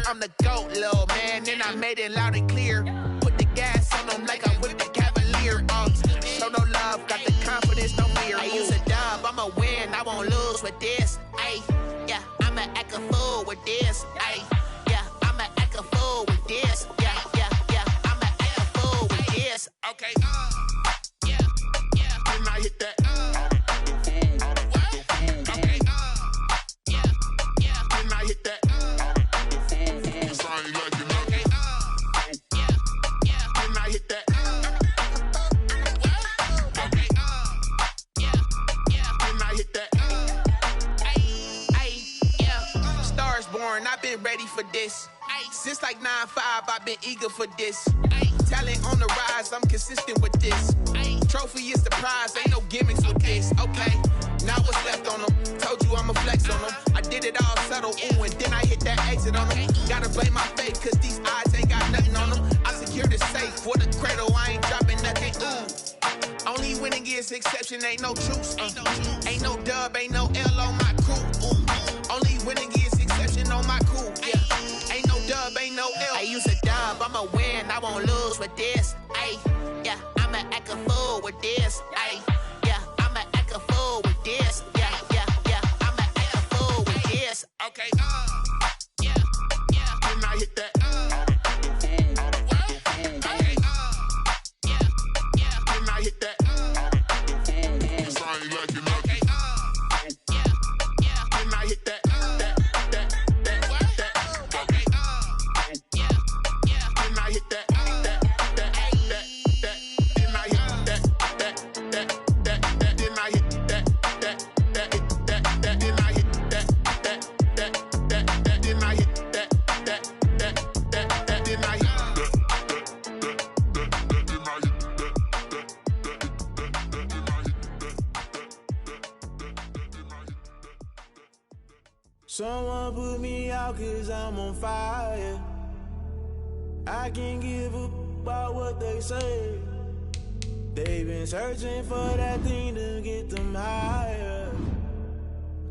I'm the GOAT, little man, and I made it loud and clear. Put the gas on them like I'm with the Cavalier. Show no love, got the confidence, no fear. I use a dub, I'ma win, I won't lose with this. Ay, yeah, I'ma act a fool with this. Ay, yeah, I'ma act a fool with this. Yeah, yeah, yeah, I'ma act a fool with this. Okay, yeah, yeah, then I hit that. Okay, yeah, yeah, then I hit that. Cause I ain't like it nothing. Yeah, yeah, then I hit that. Okay, yeah, yeah, then I hit that. Ay, yeah, Stars born, I've been ready for this. Since like 9-5, I've been eager for this. Talent on the rise, I'm consistent with this. Trophy is the prize, ain't no gimmicks with this. Okay, now what's left on them? Told you I'ma flex on them. I did it all subtle, ooh, and then I hit that exit on them. Gotta blame my fate, cause these odds ain't got nothing on them. I secured the safe for the cradle, I ain't dropping nothing, ooh. Only winning is exception, ain't no truce. Ain't no dub, ain't no L on my crew. Ooh. Only winning is exception on my crew. Yeah. Ain't no dub, ain't no L. I use a dub, I'ma win, I won't lose with this. Ay, yeah, I'ma act a fool with this. Ay, yeah, I'ma act a fool with this. Yeah, yeah, yeah, I'ma act a fool with this. Okay, yeah, yeah, then I hit that. Okay, yeah, yeah, then I hit that. Cause I ain't like it nothing. Okay, yeah, yeah, then I hit that. Someone put me out cause I'm on fire. I can't give up about what they say. They've been searching for that thing to get them higher.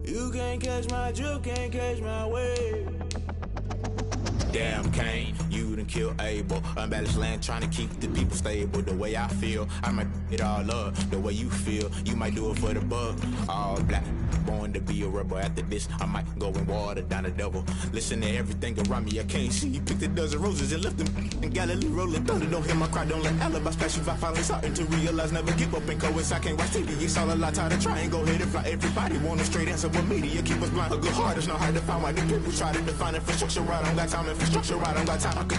You can't catch my drift, can't catch my wave. Damn Kane, you done killed Abel. Unbalanced land trying to keep the people stable. The way I feel, I might it all up. The way you feel, you might do it for the buck. All black, born to be a rebel. After this, I might go and water down the devil. Listen to everything around me, I can't see. Picked a dozen roses and left them in Galilee rolling thunder. Don't hear my cry, don't let alibis pass you by. Finally starting to realize, never give up and coincide. I can't watch TV, it's all a lot. Time to try and go ahead and fly. Everybody want a straight answer, but media keep us blind. A good heart is not hard to find. Why the people try to define infrastructure right? I don't got time, infrastructure right, I don't got time. I can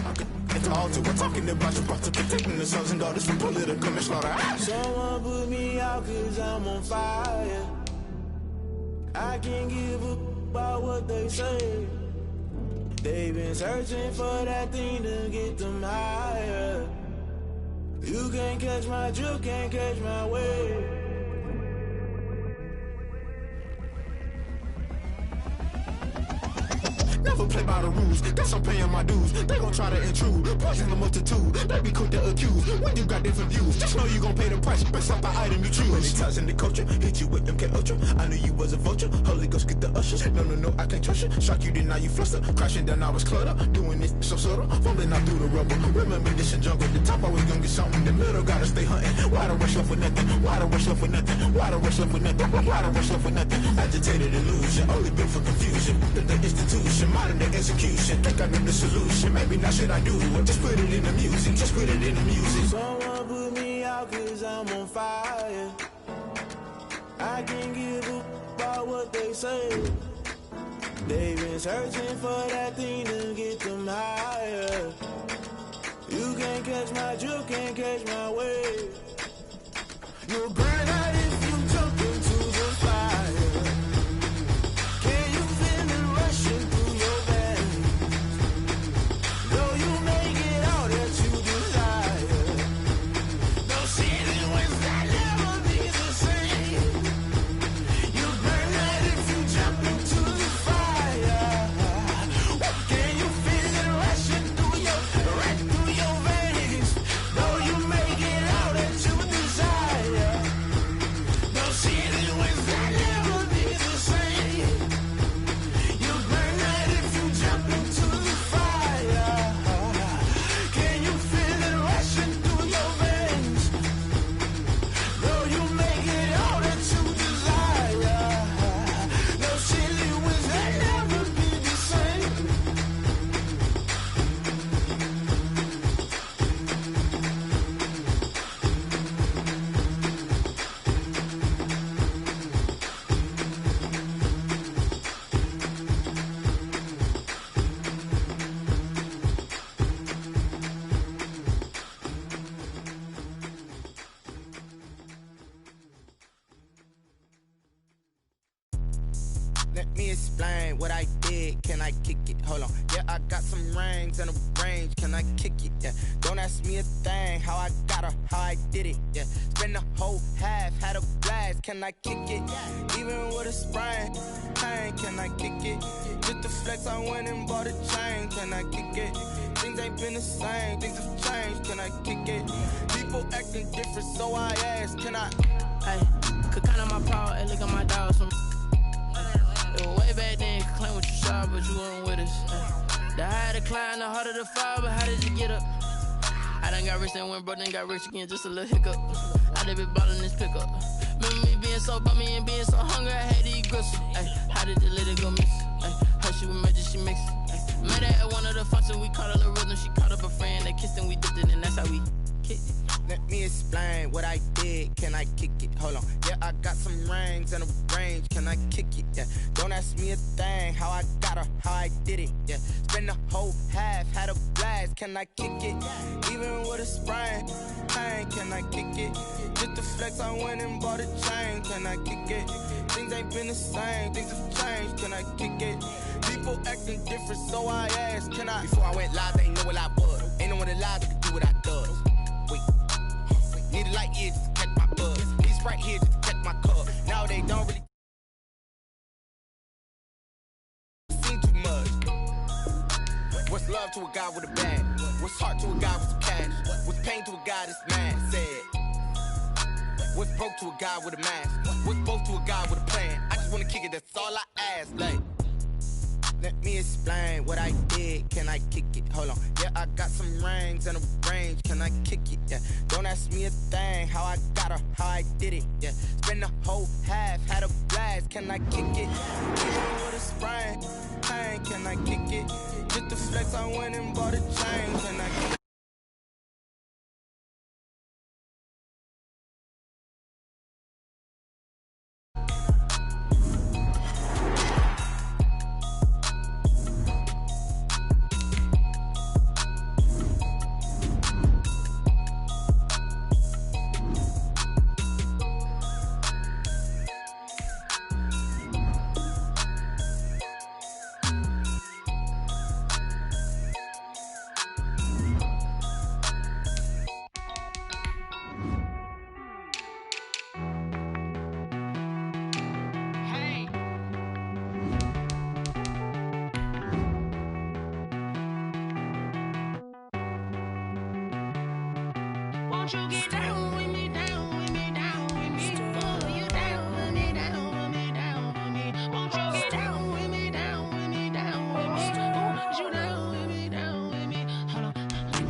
at the altar, we're talking about your brother, protecting the sons and daughters from political manslaughter. Someone put me out cause I'm on fire. I can't give up about what they say. They've been searching for that thing to get them higher. You can't catch my drift, can't catch my wave. Never play by the rules, guess I'm paying my dues. They gon' try to intrude, poison the multitude. They be quick to accuse, when you got different views. Just know you gon' pay the price, based off the item you choose. Many times in the culture, hit you with them MK Ultra. I knew you was a vulture, Holy Ghost get the ushers. No, I can't trust you. Shock you, then now you fluster. Crashing down, I was cluttered. Doing this so subtle, fumbling out through the rubble. Remember this in jungle, the top always gonna get something. The middle gotta stay hunting. Why the rush left with nothing? Why the rush left with nothing? Why the rush left with nothing? Why the rush left with nothing? Agitated illusion, only built for confusion. The institution, modern day execution. Think I know the solution. Maybe not should I do it? Just put it in the music. Just put it in the music. Someone put me out cause I'm on fire. I can't give up about what they say. They've been searching for that thing to get them higher. You can't catch my drift, can't catch my wave. You'll burn out if you jump into the fire. Can you feel it rushing through your veins? Though you make it all that you desire. No city was that never be the same. You burn out if you jump into the fire. Can you feel it rushing through your veins? Though you make it all that you desire. Let me explain what I did. Can I kick it? Hold on. Yeah, I got some rings and a range. Can I kick it? Yeah. Don't ask me a thing. How I got her, how I did it. Yeah. Spend the whole half, had a blast. Can I kick it? Even with a sprain, pain. Can I kick it? Just to flex, I went and bought a chain. Can I kick it? Things ain't been the same. Things have changed. Can I kick it? People acting different, so I ask. Can I? Hey, could count on my power. Hey, look at my dogs from. It was way back then, could claim what you saw, but you weren't with us. The higher the climb, the harder the fall, but how did you get up? I done got rich and went broke, then got rich again, just a little hiccup. I done been ballin' this pickup. Remember me being so bummy and being so hungry, I had to eat gristle. Ay, how did the lady go miss? Ay, her she was magic, she mixed. Met her at one of the functions, we caught her the rhythm, she caught up a friend, they kissed and we dipped it, and that's how we kicked it. Let me explain what I did. Can I kick it? Hold on. Yeah, I got some rings and a range. Can I kick it? Yeah. Don't ask me a thing. How I got her, how I did it. Yeah. Spend the whole half, had a blast. Can I kick it? Even with a sprain, pain. Can I kick it? Just to flex, I went and bought a chain. Can I kick it? Things ain't been the same. Things have changed. Can I kick it? People acting different, so I asked. Can I? Before I went live, they ain't know what I was. Ain't no one alive that could do what I does. Wait. Need a light here just to catch my buzz. Need Sprite here just to catch my cup. Now they don't really seem too much. What's love to a guy with a bag? What's heart to a guy with some cash? What's pain to a guy that's mad? Said. What's broke to a guy with a mask? What's both to a guy with a plan? I just wanna kick it, that's all I ask. Like, let me explain what I did. Can I kick it? Hold on. Yeah, I got some rings and a range. Can I kick it? Yeah. Don't ask me a thing. How I got her, how I did it. Yeah. Spend the whole half, had a blast. Can I kick it? Even with a sprain, pain. Can I kick it? Just to flex, I went and bought a chain. Can I kick it? Won't you get down with me, down with me, down with me? Oh, you down with me, down with me, down with me. Won't you get down with me, down with me, down with me? Oh, you down with me, down with me. Hold on.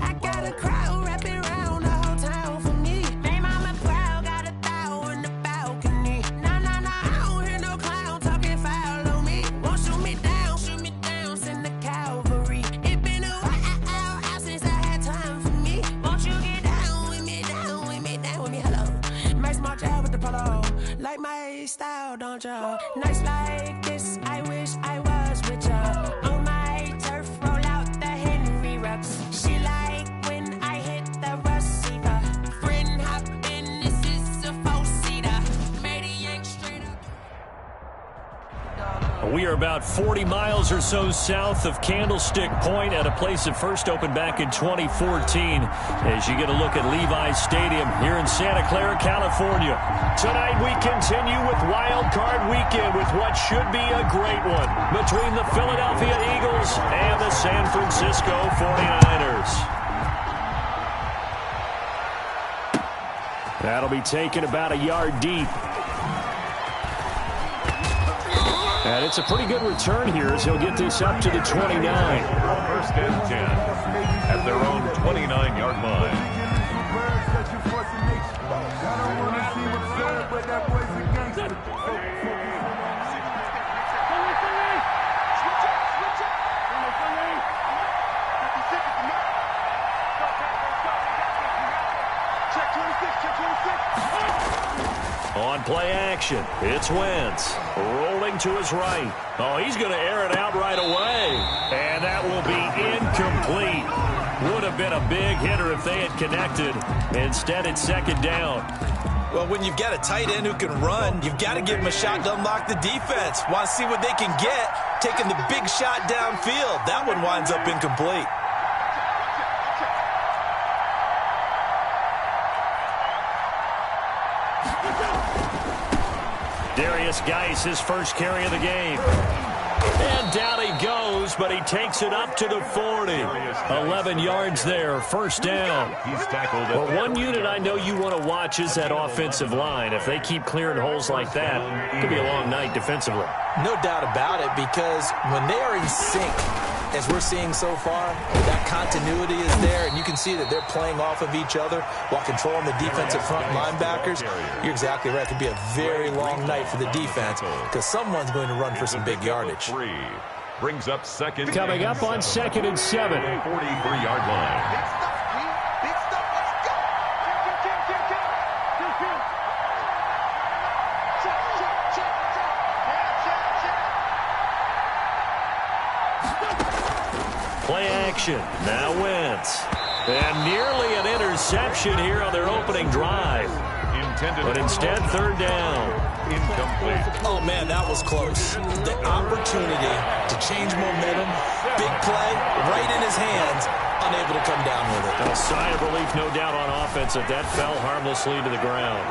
I got a crowd wrapping around the whole town for me. They mama proud, got a thou in the balcony. Nah, nah, nah, I don't hear no clown talking foul on me. Won't shoot me down, send the cavalry. It been a while since I had time for me. Won't you get down with me, down with me, down with me? Hello. Max March out with the polo. Like my style, don't ya? Nights like this, I wish I was with ya. On my turf, roll out the Henry Rux. She like when I hit the receiver. Friend hop in, this is a four-seater. Made a yank straight up. We are about 40 miles or so south of Candlestick Point at a place that first opened back in 2014 as you get a look at Levi's Stadium here in Santa Clara, California. Tonight we continue with Wild Card Weekend with what should be a great one between the Philadelphia Eagles and the San Francisco 49ers. That'll be taken about a yard deep. And it's a pretty good return here as he'll get this up to the 29. First and 10 at their own 29-yard line. On play action, it's Wentz. Rolling to his right. Oh, he's going to air it out right away. And that will be incomplete. Would have been a big hitter if they had connected. Instead, it's second down. Well, when you've got a tight end who can run, you've got to give him a shot to unlock the defense. Want to see what they can get, taking the big shot downfield. That one winds up incomplete. Darius Geis, his first carry of the game. And down he goes, but he takes it up to the 40. 11 yards there, first down. Well, one unit I know you want to watch is that offensive line. If they keep clearing holes like that, it could be a long night defensively. No doubt about it, because when they are in sync, as we're seeing so far, that continuity is there, and you can see that they're playing off of each other while controlling the defensive front linebackers. You're exactly right. It could be a very long night for the defense because someone's going to run for some big yardage. Brings up second. Coming up on 2nd and 7. 43-yard line. Play action. Now Wentz. And nearly an interception here on their opening drive. But instead, third down. Incomplete. Oh, man, that was close. The opportunity to change momentum, big play, right in his hands, unable to come down with it. A sigh of relief, no doubt, on offense that fell harmlessly to the ground.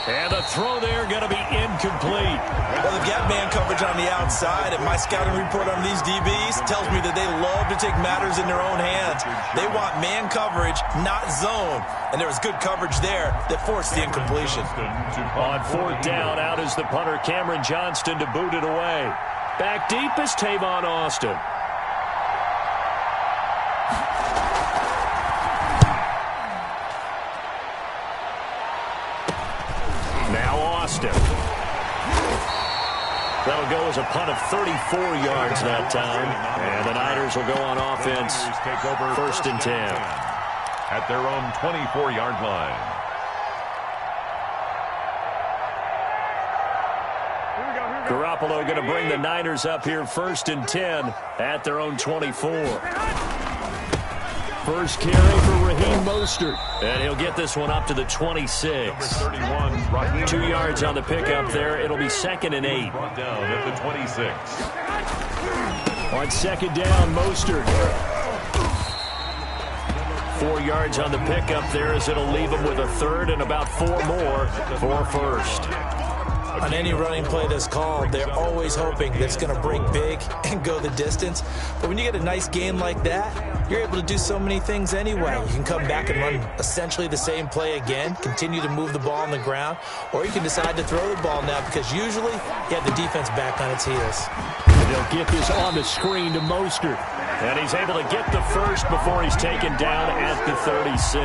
And the throw there going to be incomplete. Well, they've got man coverage on the outside, and my scouting report on these DBs tells me that they love to take matters in their own hands. They want man coverage, not zone. And there was good coverage there that forced the incompletion. On fourth down, out is the punter, Cameron Johnston, to boot it away. Back deep is Tavon Austin. That'll go as a punt of 34 yards that time. And the Niners will go on offense. Take over 1st and 10. At their own 24-yard line. Garoppolo going to bring the Niners up here 1st and 10 at their own 24. First carry for Raheem Mostert. And he'll get this one up to the 26. 31, 2 yards on the pickup there. It'll be 2nd and 8. Brought down at the 26. On 2nd down, Mostert. 4 yards on the pickup there as it'll leave him with a third and about 4 more for first. On any running play that's called, they're always hoping that it's going to break big and go the distance. But when you get a nice game like that, you're able to do so many things anyway. You can come back and run essentially the same play again, continue to move the ball on the ground, or you can decide to throw the ball now because usually you have the defense back on its heels. And they'll get this on the screen to Mostert. And he's able to get the first before he's taken down at the 36.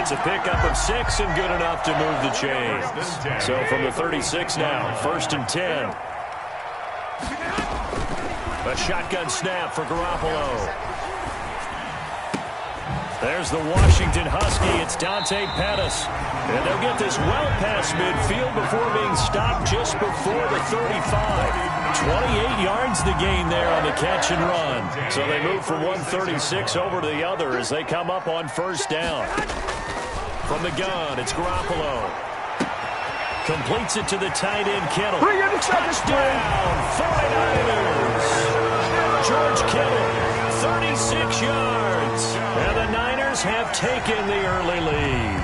It's a pickup of 6 and good enough to move the chains. So from the 36 now, 1st and 10. A shotgun snap for Garoppolo. There's the Washington Husky. It's Dante Pettis. And they'll get this well past midfield before being stopped just before the 35. 28 yards the gain there on the catch and run. So they move from 136 over to the other as they come up on 1st down. From the gun, it's Garoppolo. Completes it to the tight end, Kittle. Touchdown, 49ers. George Kittle, 36 yards. And the Niners have taken the early lead.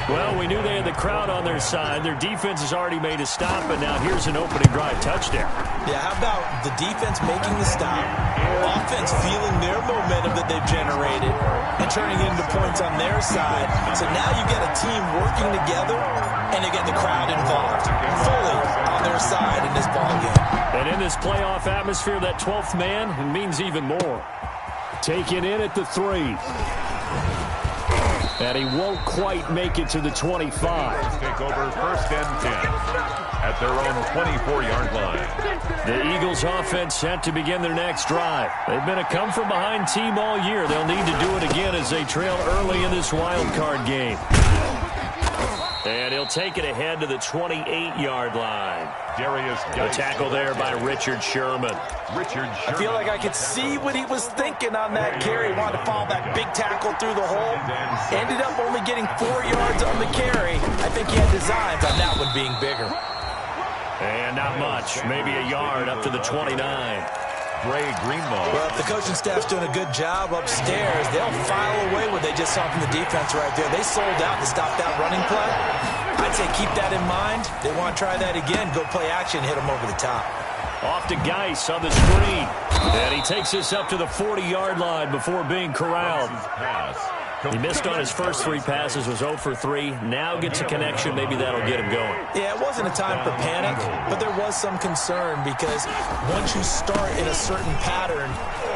Well, we knew they had the crowd on their side. Their defense has already made a stop, and now here's an opening drive touchdown. Yeah, how about the defense making the stop, offense feeling their momentum that they've generated, and turning it into points on their side. So now you get a team working together, and you get the crowd involved, fully on their side in this ballgame. And in this playoff atmosphere, that 12th man means even more. Taken in at the 3. And he won't quite make it to the 25. Take over 1st and 10 at their own 24-yard line. The Eagles offense set to begin their next drive. They've been a come-from-behind team all year. They'll need to do it again as they trail early in this wild card game. And he'll take it ahead to the 28-yard line. Darius The tackle there by Richard Sherman. I feel like I could see what he was thinking on that carry. He wanted to follow that big tackle through the hole. Ended up only getting 4 yards on the carry. I think he had designs on that one being bigger. And not much. Maybe a yard up to the 29. Dre Greenlaw. Well, if the coaching staff's doing a good job upstairs, they'll file away what they just saw from the defense right there. They sold out to stop that running play. I'd say keep that in mind. They want to try that again. Go play action, hit them over the top. Off to Geis on the screen. And he takes this up to the 40-yard line before being corralled. He missed on his first 3 passes, was 0 for 3. Now gets a connection. Maybe that'll get him going. Yeah, it wasn't a time for panic, but there was some concern because once you start in a certain pattern,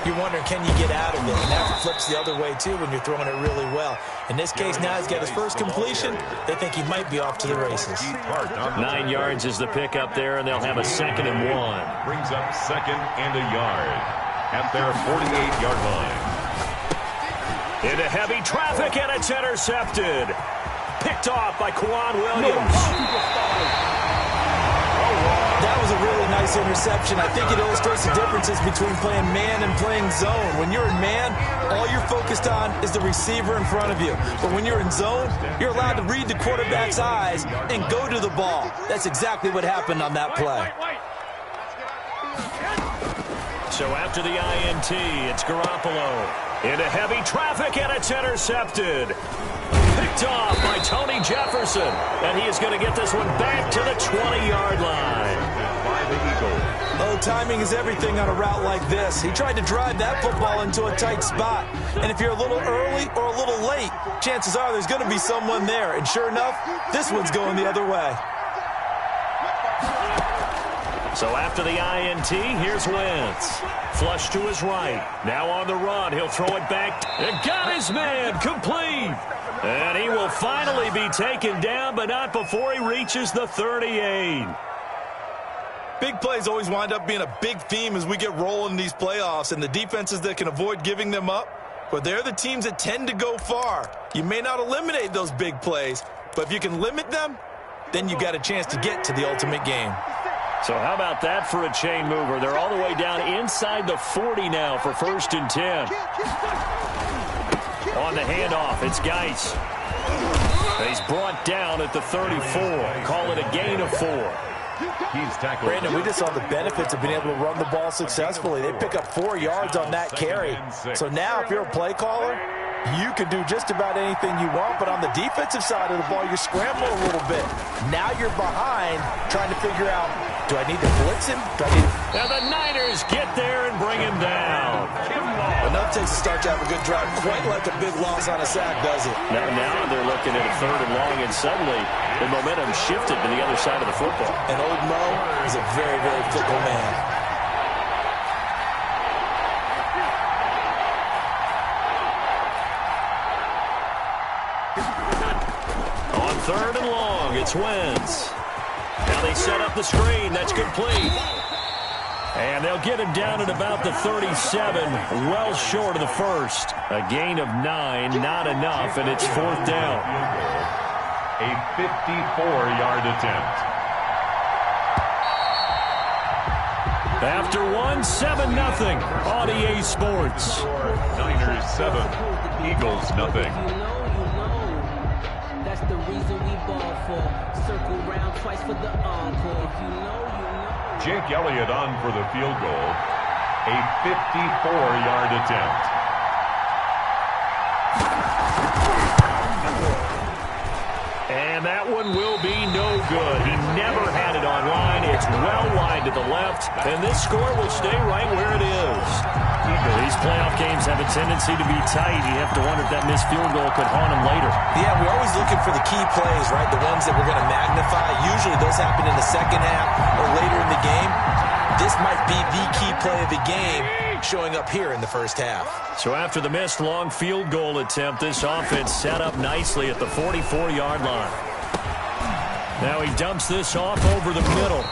you're wondering, can you get out of it? And that flips the other way, too, when you're throwing it really well. In this case, now he's got his first completion. They think he might be off to the races. 9 yards is the pickup there, and they'll have a 2nd and 1. Brings up 2nd and a yard at their 48-yard line. Into heavy traffic, and it's intercepted. Picked off by Quan Williams. That was a really nice interception. I think it illustrates the differences between playing man and playing zone. When you're in man, all you're focused on is the receiver in front of you. But when you're in zone, you're allowed to read the quarterback's eyes and go to the ball. That's exactly what happened on that play. So after the INT, it's Garoppolo. Into heavy traffic, and it's intercepted. Picked off by Tony Jefferson. And he is going to get this one back to the 20-yard line. Oh, timing is everything on a route like this. He tried to drive that football into a tight spot. And if you're a little early or a little late, chances are there's going to be someone there. And sure enough, this one's going the other way. So after the INT, here's Wentz. Flush to his right. Now on the run. He'll throw it back. And got his man. Complete. And he will finally be taken down, but not before he reaches the 38. Big plays always wind up being a big theme as we get rolling in these playoffs, and the defenses that can avoid giving them up, but they're the teams that tend to go far. You may not eliminate those big plays, but if you can limit them, then you got a chance to get to the ultimate game. So how about that for a chain mover? They're all the way down inside the 40 now for 1st and 10. On the handoff, it's Geis. He's brought down at the 34. Call it a gain of 4. He's tackled. Brandon, we just saw the benefits of being able to run the ball successfully. They pick up 4 yards on that carry. So now if you're a play caller, you can do just about anything you want, but on the defensive side of the ball, you're scrambling a little bit. Now you're behind, trying to figure out, do I need to blitz him? And the Niners get there and bring him down. Enough takes to start to have a good drive. Quite like a big loss on a sack, does it? Now they're looking at a 3rd and long, and suddenly the momentum shifted to the other side of the football. And old Mo is a very, very fickle man. On 3rd and long, it's Wentz. Now they set up the screen. That's complete. And they'll get him down at about the 37, well short of the first. A gain of 9, not enough, and it's 4th down. A 54-yard attempt. After 1, 7-0 on EA Sports. Niners 7, Eagles nothing. That's the reason we ball for. Circle round twice for the encore. You know. Jake Elliott on for the field goal. A 54-yard attempt. And that one will be no good. He never had it on line. It's well wide to the left, and this score will stay right where it is. These playoff games have a tendency to be tight. You have to wonder if that missed field goal could haunt him later. Yeah, we're always looking for the key plays, right? The ones that we're going to magnify. Usually those happen in the second half or later in the game. This might be the key play of the game showing up here in the first half. So after the missed long field goal attempt, this offense set up nicely at the 44-yard line. Now he dumps this off over the middle.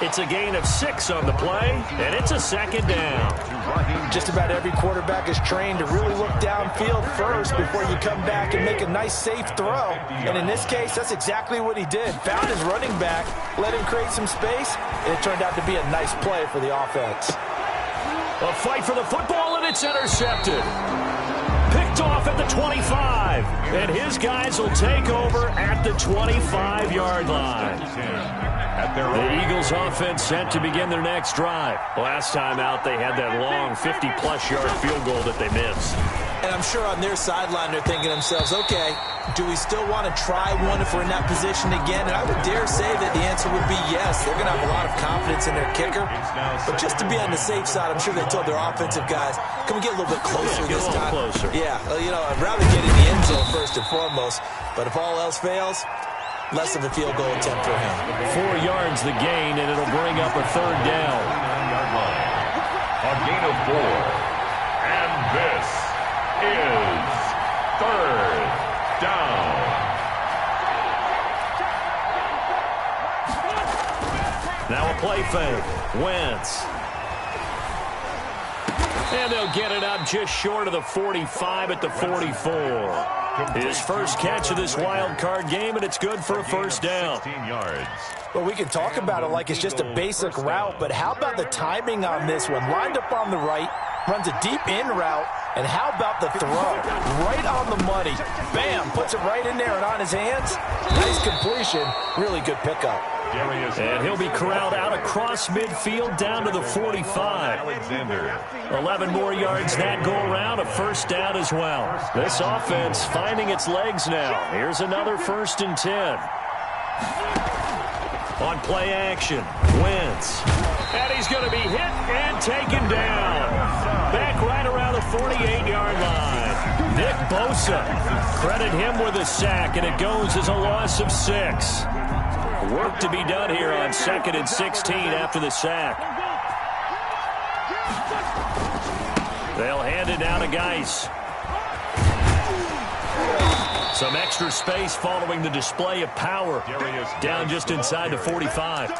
It's a gain of 6 on the play, and it's a second down. Just about every quarterback is trained to really look downfield first before you come back and make a nice, safe throw. And in this case, that's exactly what he did. Found his running back, let him create some space, and it turned out to be a nice play for the offense. A fight for the football, and it's intercepted. Picked off at the 25, and his guys will take over at the 25-yard line. The Eagles offense set to begin their next drive. Last time out, they had that long 50-plus yard field goal that they missed. And I'm sure on their sideline they're thinking to themselves, okay, do we still want to try one if we're in that position again? And I would dare say that the answer would be yes. They're going to have a lot of confidence in their kicker. But just to be on the safe side, I'm sure they told their offensive guys, can we get a little bit closer this time? Closer. Yeah, you know, I'd rather get in the end zone first and foremost. But if all else fails, less of a field goal attempt for him. 4 yards the gain, and it'll bring up a third down. A gain of 4. And this is third down. Now a play fake. Wentz. And they'll get it up just short of the 45 at the 44. His first catch of this wild card game, and it's good for a first down. 16 yards. Well, we can talk about it like it's just a basic route, but how about the timing on this one? Lined up on the right, runs a deep in route, and how about the throw? Right on the money. Bam, puts it right in there and on his hands. Nice completion. Really good pickup. And he'll be corralled out across midfield down to the 45. Alexander. 11 more yards that go around, a first down as well. This offense finding its legs now. Here's another 1st and 10. On play action, Wentz. And he's going to be hit and taken down. Back right around the 48-yard line. Nick Bosa. Credit him with a sack, and it goes as a loss of 6. Work to be done here on 2nd and 16 after the sack. They'll hand it down to Geis. Some extra space following the display of power. Down just inside the 45.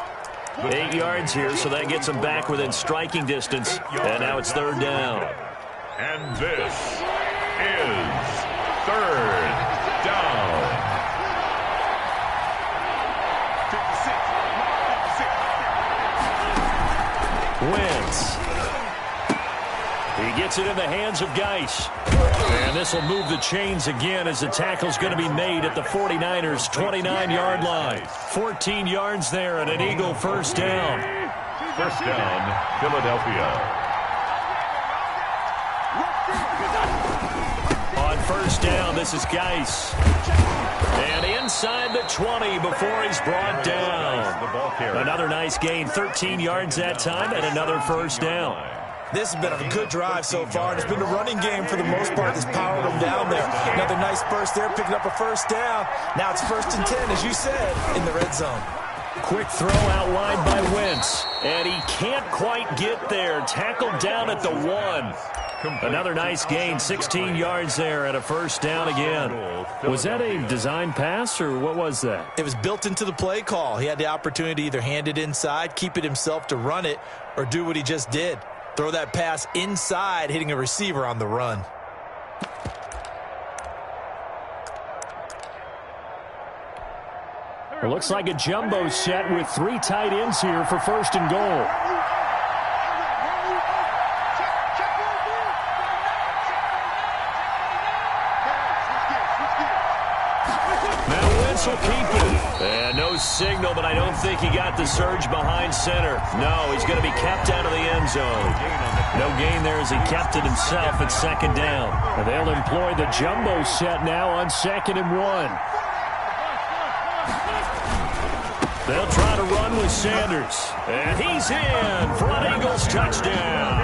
8 yards here, so that gets them back within striking distance. And now it's third down. And this is third down. Wentz. He gets it in the hands of Geis. And this will move the chains again as the tackle's going to be made at the 49ers' 29-yard line. 14 yards there and an Eagle first down. First down, Philadelphia. On first down, this is Geis. And inside the 20 before he's brought down. Another nice gain, 13 yards that time, and another first down. This has been a good drive so far, and it's been a running game for the most part that's powered them down there. Another nice burst there, picking up a first down. Now it's 1st and 10, as you said, in the red zone. Quick throw out wide by Wentz, and he can't quite get there. Tackled down at the 1. Another nice gain, 16 yards there, and a first down again. Was that a design pass, or what was that? It was built into the play call. He had the opportunity to either hand it inside, keep it himself to run it, or do what he just did. Throw that pass inside, hitting a receiver on the run. It looks like a jumbo set with 3 tight ends here for 1st and goal. Now Wentz will keep it. And no signal, but I don't think he got the surge behind center. No, he's going to be kept out of the end zone. No gain there as he kept it himself at 2nd down. And they'll employ the jumbo set now on 2nd and 1. They'll try to run with Sanders. And he's in for an Eagles touchdown.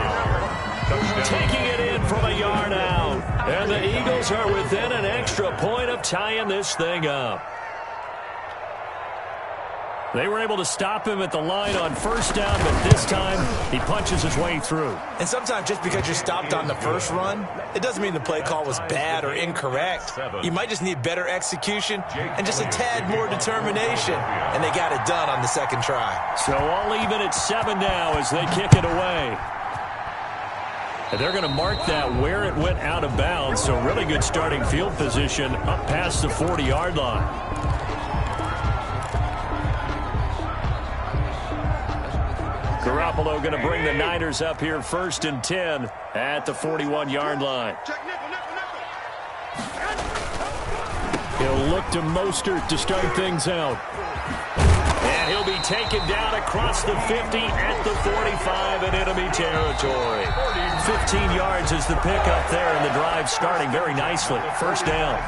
Taking it in from a yard out. And the Eagles are within an extra point of tying this thing up. They were able to stop him at the line on first down, but this time he punches his way through. And sometimes just because you're stopped on the first run, it doesn't mean the play call was bad or incorrect. You might just need better execution and just a tad more determination. And they got it done on the second try. So all even at 7 now as they kick it away. And they're going to mark that where it went out of bounds. So really good starting field position up past the 40-yard line. Garoppolo going to bring the Niners up here 1st and 10 at the 41-yard line. He'll look to Mostert to start things out. And he'll be taken down across the 50 at the 45 in enemy territory. 15 yards is the pickup there, and the drive starting very nicely. First down.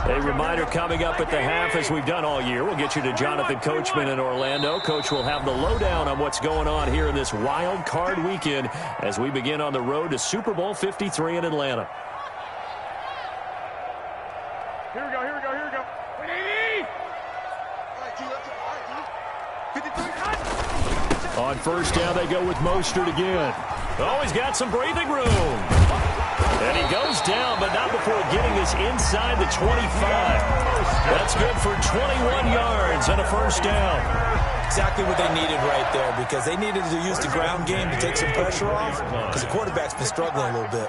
A reminder coming up at the half, as we've done all year. We'll get you to Jonathan Coachman in Orlando. Coach will have the lowdown on what's going on here in this wild card weekend as we begin on the road to Super Bowl 53 in Atlanta. Here we go. On first down, they go with Mostert again. Oh, he's got some breathing room. And he goes down, but not before getting us inside the 25. That's good for 21 yards and a first down. Exactly what they needed right there, because they needed to use the ground game to take some pressure off, because the quarterback's been struggling a little bit.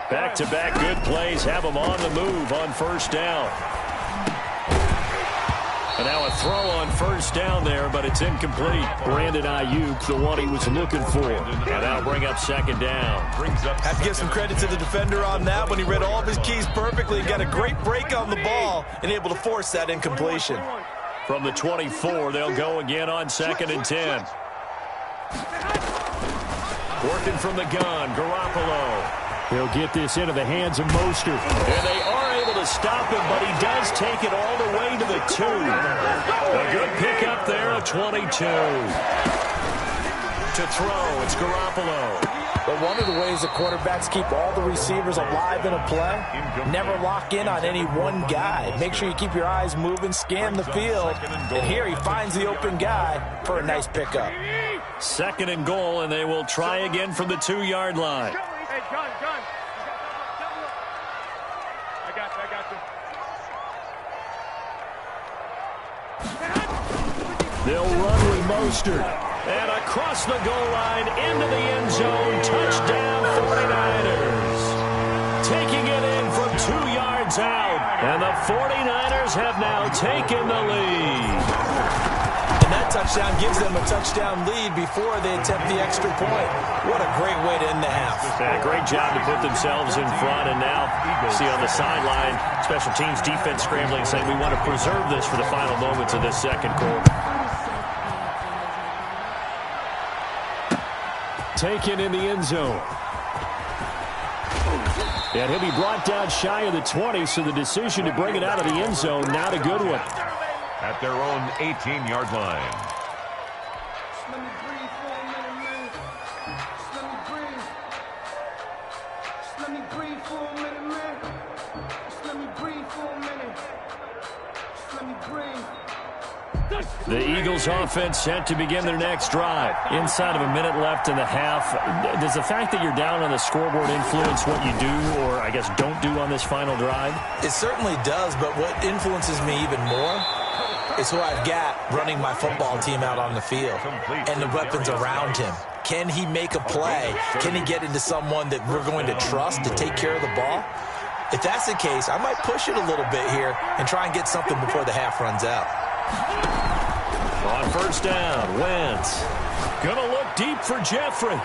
Back-to-back good plays have him on the move on first down. And now a throw on first down there, but it's incomplete. Brandon Ayuk, the one he was looking for. And that'll bring up second down. Have to give some credit to the defender on that when he read all of his keys perfectly and got a great break on the ball and able to force that incompletion. From the 24, they'll go again on 2nd and 10. Working from the gun, Garoppolo. He'll get this into the hands of Mostert. And they are able to stop him, but he does take it all the way to the 2. A good pickup there, a 22. To throw, it's Garoppolo. But one of the ways the quarterbacks keep all the receivers alive in a play, never lock in on any one guy. Make sure you keep your eyes moving, scan the field. And here he finds the open guy for a nice pickup. 2nd and goal, and they will try again from the 2-yard line. Hey, John. I got you. They'll run with Mostert. And across the goal line into the end zone. Touchdown 49ers. Taking it in from 2 yards out. And the 49ers have now taken the lead. And that touchdown gives them a touchdown lead before they attempt the extra point. What a great way to end the half. Yeah, great job to put themselves in front. And now see on the sideline, special teams defense scrambling, saying we want to preserve this for the final moments of this second quarter. Taken in the end zone. And he'll be brought down shy of the 20, so the decision to bring it out of the end zone, not a good one. At their own 18-yard line. Let me breathe for a minute, man. Just let me breathe. Just let me breathe for a minute, man. Just let me breathe for a minute. Just let me breathe. The Eagles offense set to begin their next drive. Inside of a minute left in the half. Does the fact that you're down on the scoreboard influence what you do, or I guess don't do on this final drive? It certainly does, but what influences me even more is who I've got running my football team out on the field and the weapons around him. Can he make a play? Can he get into someone that we're going to trust to take care of the ball? If that's the case, I might push it a little bit here and try and get something before the half runs out. On first down, Wentz. Gonna look deep for Jeffrey.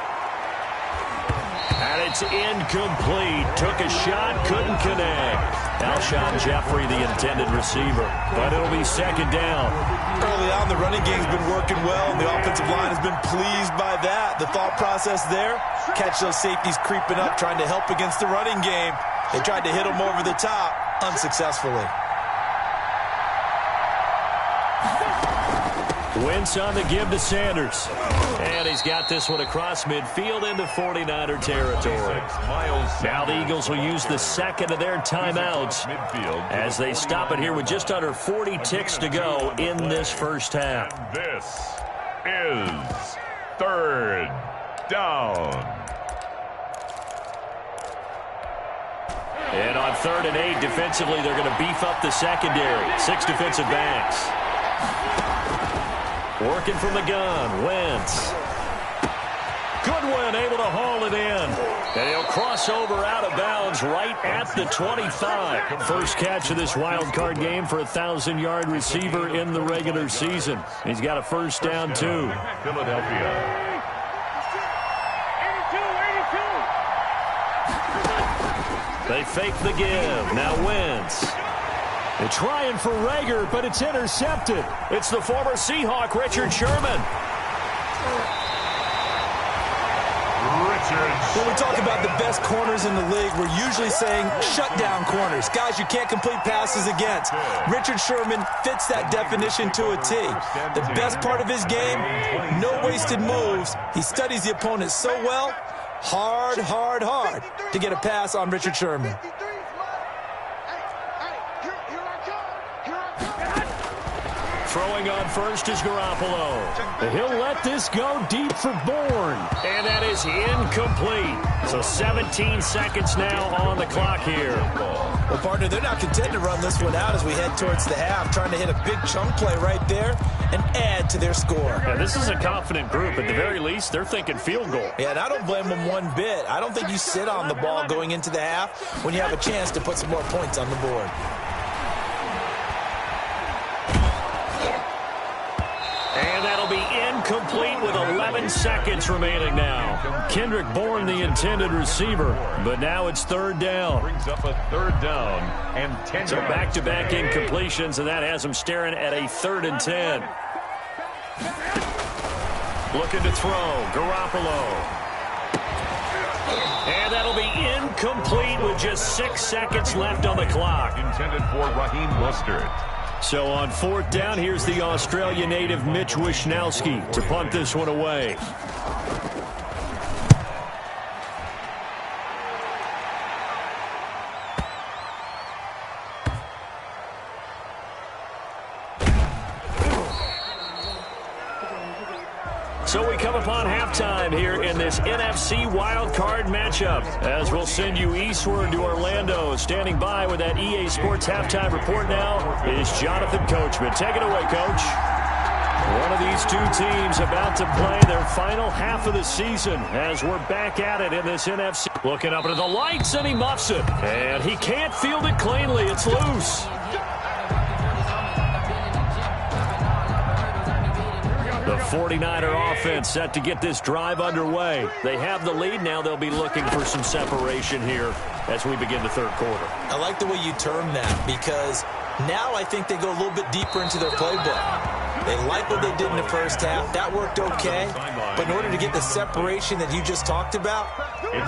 And it's incomplete. Took a shot, couldn't connect. Alshon Jeffrey, the intended receiver. But it'll be second down. Early on, the running game's been working well, and the offensive line has been pleased by that. The thought process there, catch those safeties creeping up, trying to help against the running game. They tried to hit them over the top, unsuccessfully. Wentz on the give to Sanders. And he's got this one across midfield into 49er territory. Now the Eagles will use the second of their timeouts as they stop it here with just under 40 ticks to go in this first half. This is third down. And on 3rd and 8, defensively, they're going to beef up the secondary. 6 defensive backs. Working from the gun, Wentz. Goodwin able to haul it in. And he'll cross over out of bounds right at the 25. First catch of this wild card game for a 1,000-yard receiver in the regular season. He's got a first down, too. Philadelphia. They fake the give. Now Wentz. They're trying for Rager, but it's intercepted. It's the former Seahawk, Richard Sherman. When we talk about the best corners in the league, we're usually saying shutdown corners. Guys you can't complete passes against. Richard Sherman fits that definition to a T. The best part of his game, no wasted moves. He studies the opponent so well. Hard to get a pass on Richard Sherman. Throwing on first is Garoppolo. He'll let this go deep for Bourne. And that is incomplete. So 17 seconds now on the clock here. Well, partner, they're not content to run this one out as we head towards the half, trying to hit a big chunk play right there and add to their score. Yeah, this is a confident group. At the very least, they're thinking field goal. Yeah, and I don't blame them one bit. I don't think you sit on the ball going into the half when you have a chance to put some more points on the board. And that'll be incomplete with 11 seconds remaining now. Kendrick Bourne, the intended receiver, but now it's 3rd down. Brings up a 3rd down and 10. So back-to-back incompletions, and that has them staring at a 3rd and 10. Looking to throw, Garoppolo. And that'll be incomplete with just 6 seconds left on the clock. Intended for Raheem Mostert. So on 4th down, here's the Australia native Mitch Wishnowsky to punt this one away. So we come upon halftime here in this NFC wildcard matchup, as we'll send you eastward to Orlando. Standing by with that EA Sports halftime report now is Jonathan Coachman. Take it away, Coach. One of these two teams about to play their final half of the season as we're back at it in this NFC. Looking up into the lights, and he muffs it. And he can't field it cleanly. It's loose. The 49er offense set to get this drive underway. They have the lead now. They'll be looking for some separation here as we begin the 3rd quarter. I like the way you term that, because now I think they go a little bit deeper into their playbook. They like what they did in the first half. That worked okay. But in order to get the separation that you just talked about,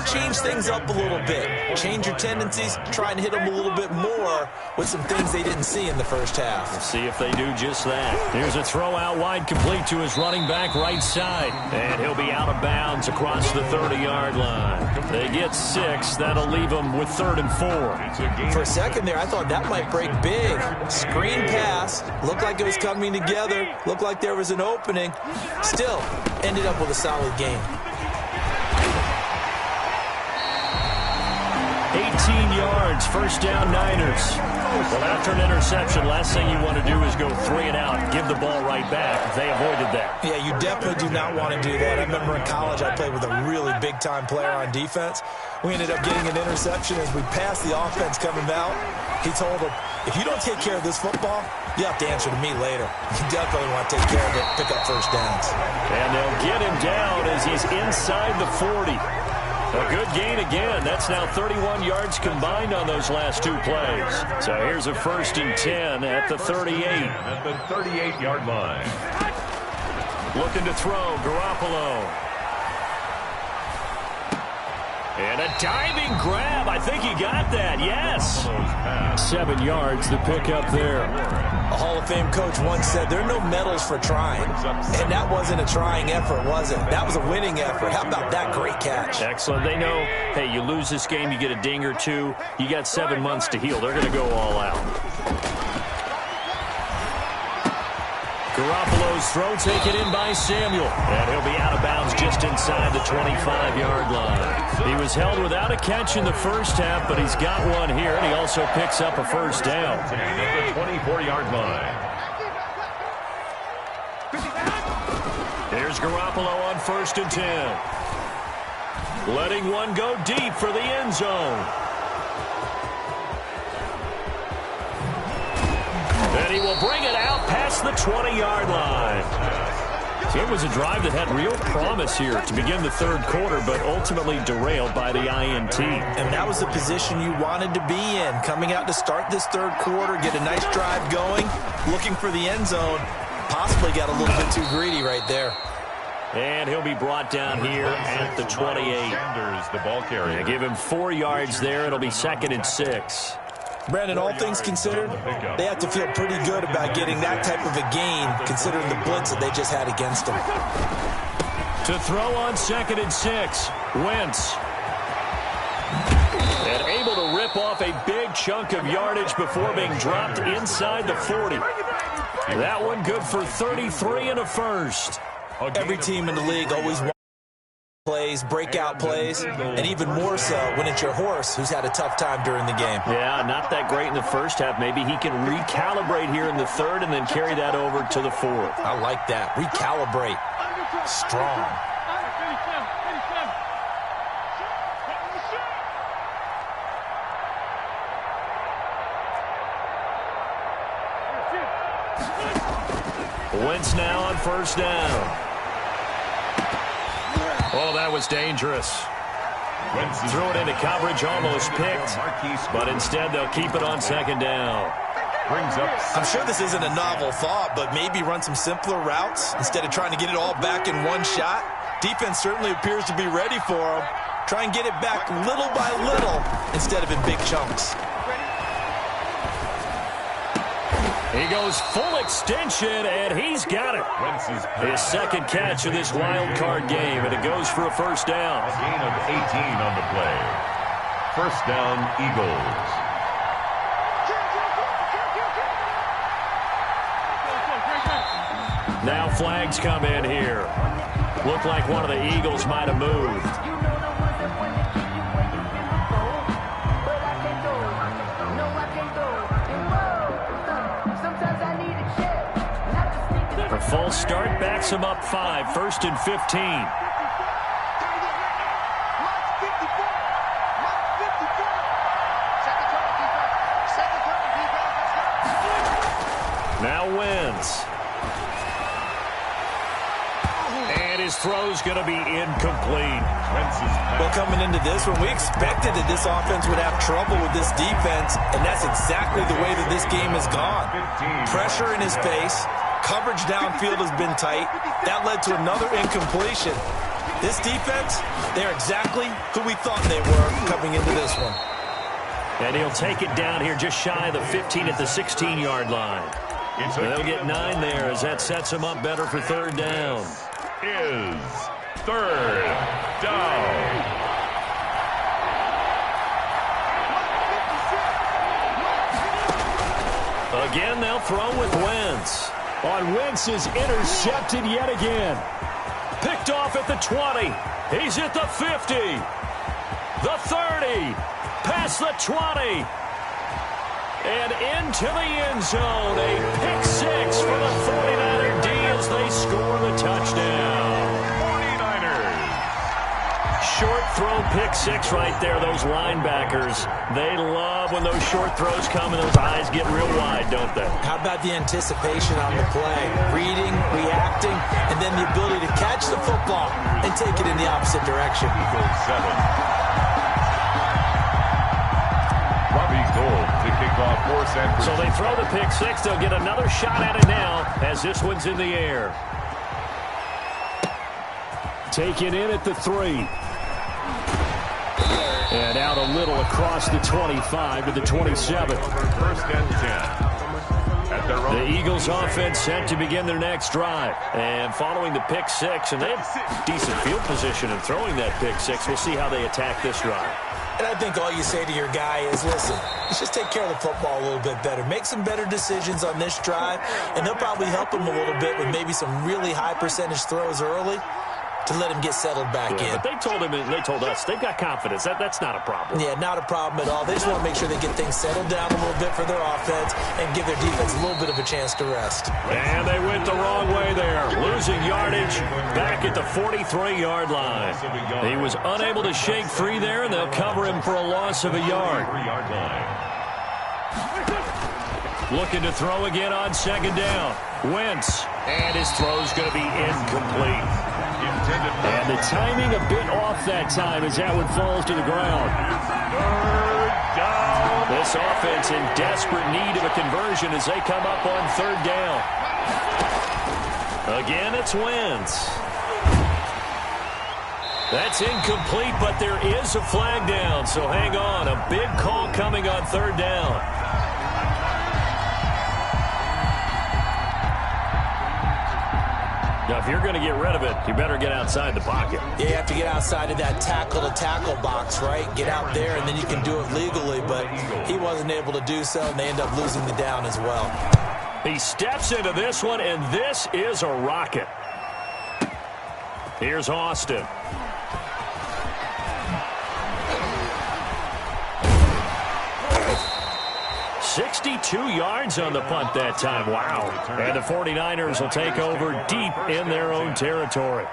change things up a little bit. Change your tendencies. Try and hit them a little bit more with some things they didn't see in the first half. Let's see if they do just that. Here's a throw out wide, complete to his running back right side. And he'll be out of bounds across the 30-yard line. They get 6. That'll leave them with 3rd and 4. For a second there, I thought that might break big. Screen pass. Looked like it was coming together. Looked like there was an opening. Still, ended up with a solid game. 18 yards, first down Niners. Well, after an interception, last thing you want to do is go 3 and out and give the ball right back. They avoided that. Yeah, you definitely do not want to do that. I remember in college I played with a really big-time player on defense. We ended up getting an interception as we passed the offense coming out. He told him, if you don't take care of this football, you have to answer to me later. You definitely want to take care of it, pick up first downs. And they'll get him down as he's inside the 40. A good gain again. That's now 31 yards combined on those last 2 plays. So here's a 1st and 10 at the 38. At the 38-yard line. Looking to throw, Garoppolo. And a diving grab. I think he got that. Yes. 7 yards, the pick up there. A Hall of Fame coach once said there are no medals for trying. And that wasn't a trying effort, was it? That was a winning effort. How about that great catch? Excellent. They know, hey, you lose this game, you get a ding or two. You got 7 months to heal. They're going to go all out. Garoppolo's throw taken in by Samuel. And he'll be out of bounds just inside the 25-yard line. He was held without a catch in the first half, but he's got one here, and he also picks up a first down. At the 24-yard line. There's Garoppolo on 1st and 10. Letting one go deep for the end zone. And he will bring it out past the 20-yard line. It was a drive that had real promise here to begin the third quarter, but ultimately derailed by the INT. And that was the position you wanted to be in, coming out to start this third quarter, get a nice drive going, looking for the end zone. Possibly got a little bit too greedy right there. And he'll be brought down here at the 28. Sanders, the ball carrier. Give him 4 yards there. It'll be 2nd and 6. Brandon, all things considered, they have to feel pretty good about getting that type of a gain, considering the blitz that they just had against them. To throw on 2nd and 6, Wentz. And able to rip off a big chunk of yardage before being dropped inside the 40. That one good for 33 and a first. Every team in the league always wants plays, breakout plays, and even more so when it's your horse who's had a tough time during the game. Yeah, not that great in the first half. Maybe he can recalibrate here in the third and then carry that over to the fourth. I like that. Recalibrate. Strong. Wentz now on 1st down. Oh, that was dangerous. Threw it into coverage, almost picked, but instead they'll keep it on 2nd down. I'm sure this isn't a novel thought, but maybe run some simpler routes instead of trying to get it all back in one shot. Defense certainly appears to be ready for them. Try and get it back little by little instead of in big chunks. He goes full extension, and he's got it. His 2nd catch of this wild card game, and it goes for a first down. A gain of 18 on the play. First down, Eagles. Now flags come in here. Looked like one of the Eagles might have moved. A full start backs him up 5, 1st and 15. Now Wentz. And his throw's going to be incomplete. Well, coming into this one, we expected that this offense would have trouble with this defense, and that's exactly the way that this game has gone. Pressure in his face. Coverage downfield has been tight. That led to another incompletion. This defense, they're exactly who we thought they were coming into this one. And he'll take it down here just shy of the 15 at the 16-yard line. So they'll get 9 there as that sets them up better for 3rd down. Is 3rd down. Again, they'll throw with Wentz. On Wentz is intercepted yet again. Picked off at the 20. He's at the 50. The 30. Past the 20. And into the end zone. A pick 6 for the 49er D as they score the touchdown. 49ers. Short throw pick 6 right there. Those linebackers, they love when those short throws come and those eyes get real wide, don't they? How about the anticipation on the play? Reading, reacting, and then the ability to catch the football and take it in the opposite direction. Eagles 7. Robbie Gould to kick off for San Francisco. So they throw the pick 6. They'll get another shot at it now as this one's in the air. Taken in at the 3. And out a little across the 25 to the 27. 1st and 10. At The Eagles offense set to begin their next drive. And following the pick six, and they have decent field position in throwing that pick six. We'll see how they attack this drive. And I think all you say to your guy is, listen, let's just take care of the football a little bit better. Make some better decisions on this drive, and they'll probably help him a little bit with maybe some really high percentage throws early to let him get settled back in. But they told him, and they told us, they've got confidence. That's not a problem. Yeah, not a problem at all. They just want to make sure they get things settled down a little bit for their offense and give their defense a little bit of a chance to rest. And they went the wrong way there, losing yardage back at the 43-yard line. He was unable to shake free there, and they'll cover him for a loss of a yard. Looking to throw again on second down. Wentz, and his throw's going to be incomplete. And the timing a bit off that time as that one falls to the ground. Third down. This offense in desperate need of a conversion as they come up on third down. Again, it's Wentz. That's incomplete, but there is a flag down, so hang on. A big call coming on third down. Now, if you're going to get rid of it, you better get outside the pocket. Yeah, you have to get outside of that tackle-to-tackle box, right? Get out there, and then you can do it legally, but he wasn't able to do so, and they end up losing the down as well. He steps into this one, and this is a rocket. Here's Austin. "62 yards on the punt that time. Wow. And the 49ers will take over deep in their own territory.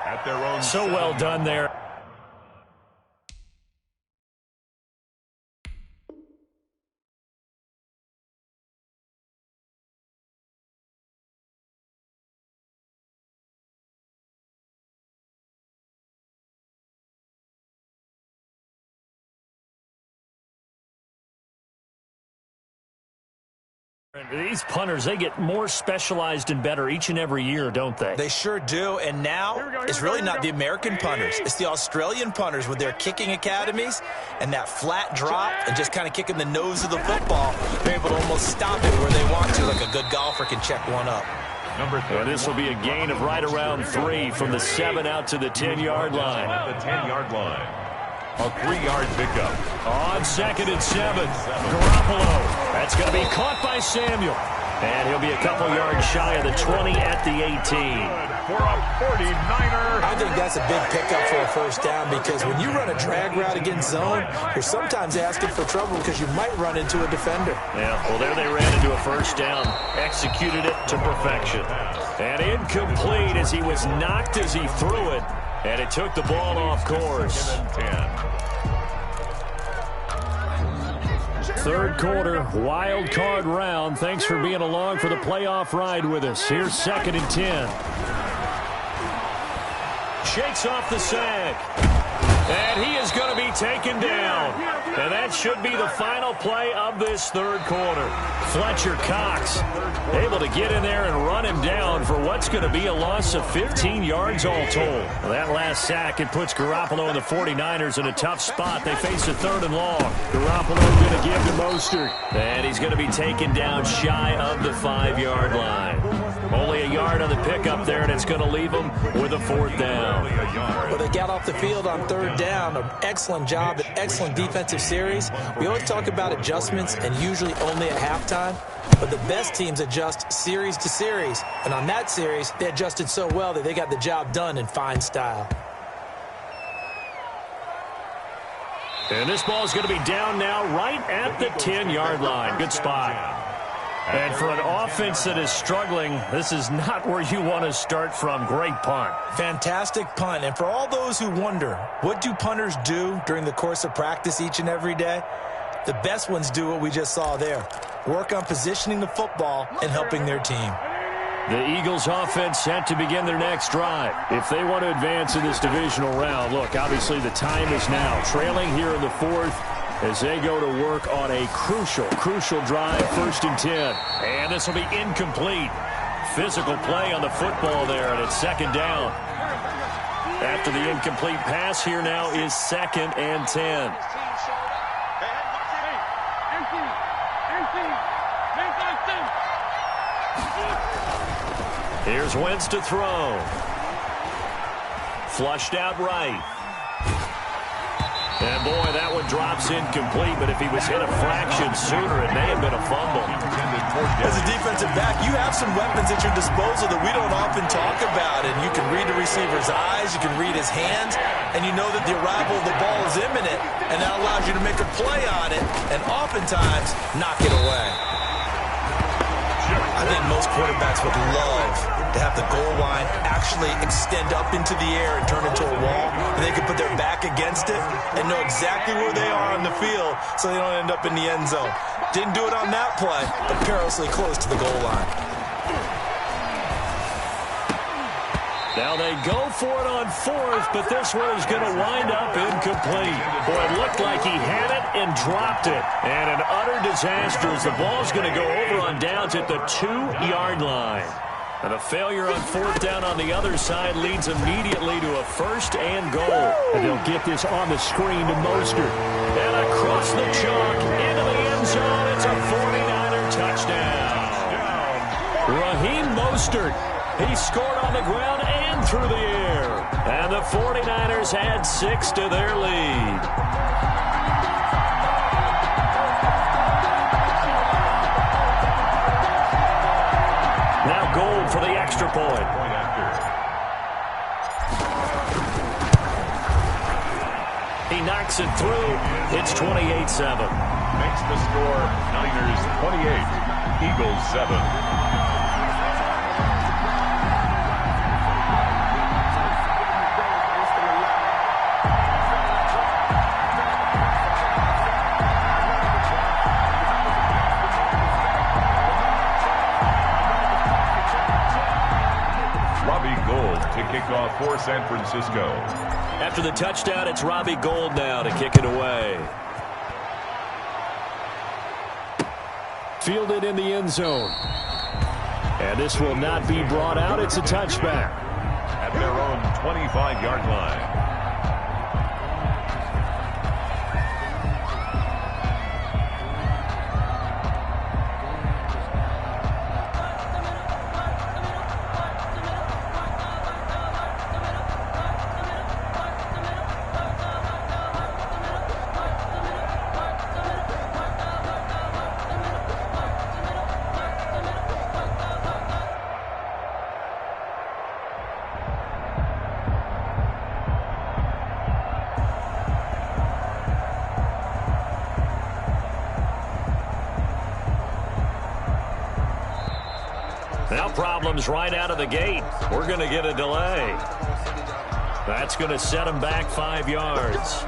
So well done there. These punters, they get more specialized and better each and every year, don't they? They sure do, and now it's really not the American punters. It's the Australian punters with their kicking academies and that flat drop and just kind of kicking the nose of the football. They're able to almost stop it where they want to, like a good golfer can check one up. Well, this will be a gain of right around 3 from the 7 out to the 10-yard line. The 10-yard line. A 3-yard pickup. On 2nd and 7, Garoppolo. That's going to be caught by Samuel. And he'll be a couple yards shy of the 20 at the 18. For a 49er. I think that's a big pickup for a first down because when you run a drag route against zone, you're sometimes asking for trouble because you might run into a defender. Yeah, well, there they ran into a first down. Executed it to perfection. And incomplete as he was knocked as he threw it. And it took the ball off course. 3rd quarter, wild card round. Thanks for being along for the playoff ride with us. Here's 2nd and 10. Shakes off the sack. And he is going to be taken down. And that should be the final play of this 3rd quarter. Fletcher Cox able to get in there and run him down for what's going to be a loss of 15 yards all told. Well, that last sack, it puts Garoppolo and the 49ers in a tough spot. They face a 3rd and long. Garoppolo going to give to Mostert. And he's going to be taken down shy of the 5-yard line. Only a yard on the pickup there, and it's going to leave him with a 4th down. Well, they got off the field on 3rd down. An excellent job, an excellent defensive series. We always talk about adjustments and usually only at halftime, but the best teams adjust series to series. And on that series, they adjusted so well that they got the job done in fine style. And this ball is going to be down now right at the 10-yard line. Good spot. And for an offense that is struggling, this is not where you want to start from. Great punt. Fantastic punt. And for all those who wonder, what do punters do during the course of practice each and every day? The best ones do what we just saw there. Work on positioning the football and helping their team. The Eagles offense set to begin their next drive. If they want to advance in this divisional round, look, obviously the time is now. Trailing here in the 4th. As they go to work on a crucial drive, 1st and 10. And this will be incomplete. Physical play on the football there, and it's 2nd down. After the incomplete pass, here now is 2nd and 10. Here's Wentz to throw. Flushed out right. And boy, that one drops incomplete, but if he was hit a fraction sooner, it may have been a fumble. As a defensive back, you have some weapons at your disposal that we don't often talk about, and you can read the receiver's eyes, you can read his hands, and you know that the arrival of the ball is imminent, and that allows you to make a play on it, and oftentimes knock it away. I think most quarterbacks would love to have the goal line actually extend up into the air and turn into a wall, and they can put their back against it and know exactly where they are on the field so they don't end up in the end zone. Didn't do it on that play, but perilously close to the goal line. Now they go for it on fourth, but this one is going to wind up incomplete. Boy, it looked like he had it and dropped it. And an utter disaster as the ball's going to go over on downs at the 2-yard line. And a failure on fourth down on the other side leads immediately to a first and goal. And they'll get this on the screen to Mostert. And across the chalk into the end zone. It's a 49er touchdown. Raheem Mostert. He scored on the ground and through the air. And the 49ers add 6 to their lead. Now Gold for the extra point. He knocks it through. It's 28-7. Makes the score Niners 28, Eagles 7. Kickoff for San Francisco. After the touchdown, it's Robbie Gould now to kick it away. Fielded in the end zone. And this will not be brought out. It's a touchback. At their own 25-yard line. Now problems right out of the gate. We're going to get a delay. That's going to set them back 5 yards.